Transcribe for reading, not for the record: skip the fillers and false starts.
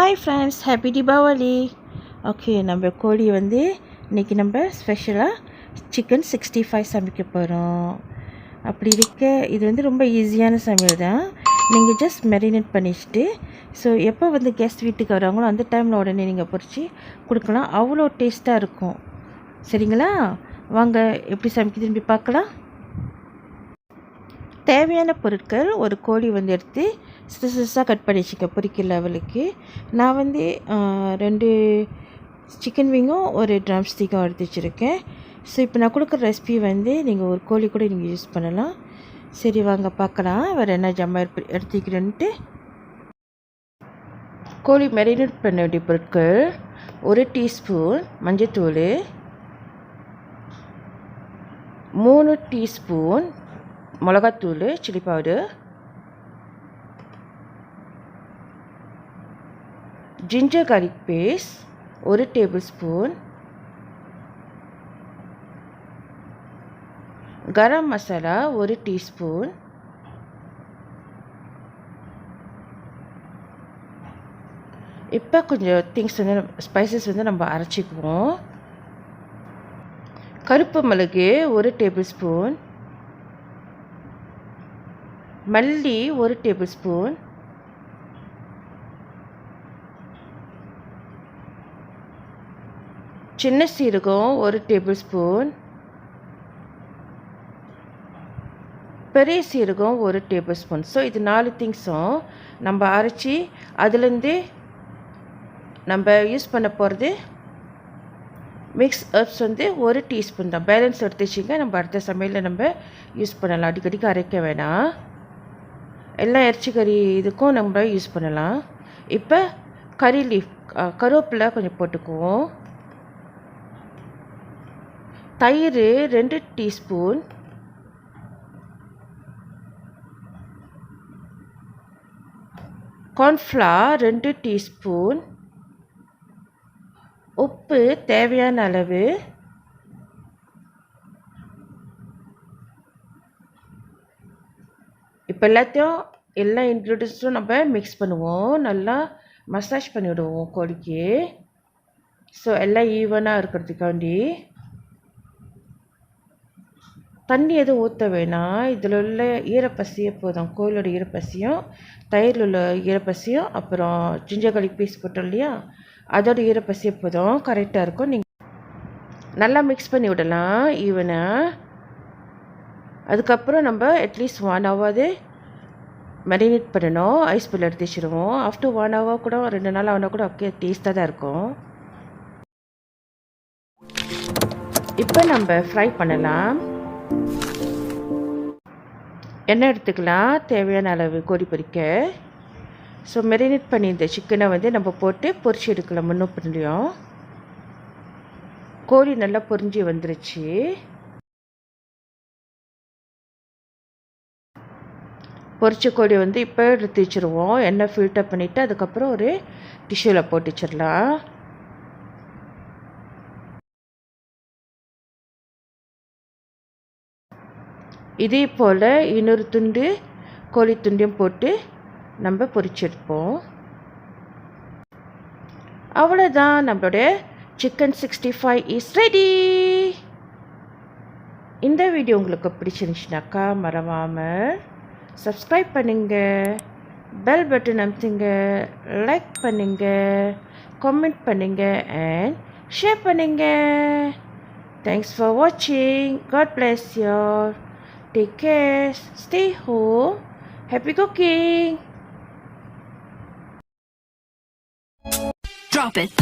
Hi friends, happy Deepavali. Okay, நம்ம கோழி வந்து இன்றைக்கி நம்ம ஸ்பெஷலாக சிக்கன் 65 சமைக்க போகிறோம். அப்படி இருக்க இது வந்து ரொம்ப ஈஸியான சமையல் தான். நீங்கள் ஜஸ்ட் மெரினேட் பண்ணிச்சுட்டு எப்போ வந்து கெஸ்ட் வீட்டுக்கு வராங்களோ அந்த டைமில் உடனே நீங்கள் பொரித்து கொடுக்கலாம். அவ்வளோ டேஸ்ட்டாக இருக்கும். சரிங்களா? வாங்க எப்படி சமைக்குதுன்னு பார்க்கலாம். தேவையான பொருட்கள்: ஒரு கோழி வந்து எடுத்து சிறுசாக கட் பண்ணி வச்சுக்க பொரிக்கிற லெவலுக்கு. நான் வந்து 2 சிக்கன் விங்கும் ஒரு ட்ரம் ஸ்டிக்கும் எடுத்து வச்சுருக்கேன். இப்போ நான் கொடுக்குற ரெசிபி வந்து நீங்கள் ஒரு கோழி கூட நீங்கள் யூஸ் பண்ணலாம். சரி, வாங்க பார்க்கலாம் வேறு என்ன ஜாமான் எடுத்துக்கிறேன்ட்டு. கோழி மேரினேட் பண்ண வேண்டிய பொருட்கள்: 1 டீஸ்பூன் மஞ்சத்தூள், 3 டீஸ்பூன் மிளகாத்தூள் chilli powder, ginger garlic paste 1 table spoon, garam masala 1 teaspoon, இப்போ கொஞ்சம் திங்ஸ் வந்து ஸ்பைசஸ் வந்து நம்ம அரைச்சிக்குவோம். கருப்பு மிளகு 1 டேபிள் ஸ்பூன், மல்லி 1 டேபிள் ஸ்பூன், சின்ன சீரகம் 1 டேபிள் ஸ்பூன், பெரிய சீரகம் 1 டேபிள் ஸ்பூன். இது 4 திங்ஸும் நம்ம அரைச்சி அதுலேருந்து நம்ம யூஸ் பண்ண போகிறது மிக்ஸ் ஹெர்ப்ஸ் வந்து 1 டீஸ்பூன் தான். பேலன்ஸ் எடுத்து வச்சுங்க, நம்ம அடுத்த சமையலில் நம்ம யூஸ் பண்ணலாம். அடிக்கடிக்கு அரைக்க வேணாம். எல்லா இறைச்சி கறி இதுக்கும் நம்ம யூஸ் பண்ணலாம். இப்போ கறி லீஃப் கருவேப்பிலை கொஞ்சம் போட்டுக்குவோம். தயிர் 2 டீஸ்பூன், கார்ன்ஃப்ளவர் 2 டீஸ்பூன், உப்பு தேவையான அளவு, இப்போ எல்லா இன்க்ரீடியன்ஸும் நம்ம மிக்ஸ் பண்ணுவோம். நல்லா மசாஜ் பண்ணி விடுவோம் கோழிக்கு. எல்லாம் ஈவனாக இருக்கிறதுக்காண்டி தண்ணி எதுவும் ஊற்ற வேணாம். இதில் உள்ள ஈரப்பசியே போதும். கோழியோட ஈரப்பசியும் தயிரில் உள்ள ஈரப்பசியும் அப்புறம் ஜிஞ்சர் garlic பேஸ்ட் போட்டோம் இல்லையா, அதோட ஈரப்பசியே போதும். கரெக்டாக இருக்கும். நீங்கள் நல்லா மிக்ஸ் பண்ணி விடலாம் ஈவனாக. அதுக்கப்புறம் நம்ம அட்லீஸ்ட் 1 ஹவர் மேரினேட் பண்ணணும். ஐஸ் பில் எடுத்து வச்சுருவோம். ஆஃப்டர் 1 ஹவர் கூட 2 நாள் ஆனால் கூட ஓகே, டேஸ்ட்டாக தான் இருக்கும். இப்போ நம்ம ஃப்ரை பண்ணலாம். எண்ணெய் எடுத்துக்கலாம் தேவையான அளவு கோழி பொரிக்க. மேரினேட் பண்ணி இந்த சிக்கனை வந்து நம்ம போட்டு பொரிச்சு எடுக்கலாம். முன்னும் பின்னும் கோழி நல்லா பொரிஞ்சு வந்துருச்சு. பொரிச்ச கோழி வந்து இப்போ எடுத்து வச்சுருவோம். எண்ணெய் ஃபில்டர் பண்ணிவிட்டு அதுக்கப்புறம் ஒரு டிஷ்யூவில் போட்டு வச்சிடலாம். இதே போல் இன்னொரு துண்டு கோழி துண்டையும் போட்டு நம்ம பொரிச்செடுப்போம். அவ்வளோதான், நம்மளுடைய சிக்கன் 65 இஸ் ரெடி. இந்த வீடியோ உங்களுக்கு பிடிச்சிருந்துச்சுனாக்கா மறவாமல் சப்ஸ்கிரைப் பண்ணுங்க, பெல் பட்டன் அமுத்துங்க, லைக் பண்ணுங்க, கமெண்ட் பண்ணுங்க அண்ட் ஷேர் பண்ணுங்க. தேங்க்ஸ் ஃபார் வாட்சிங். God bless you. Take care. Stay home. Happy cooking. Drop it.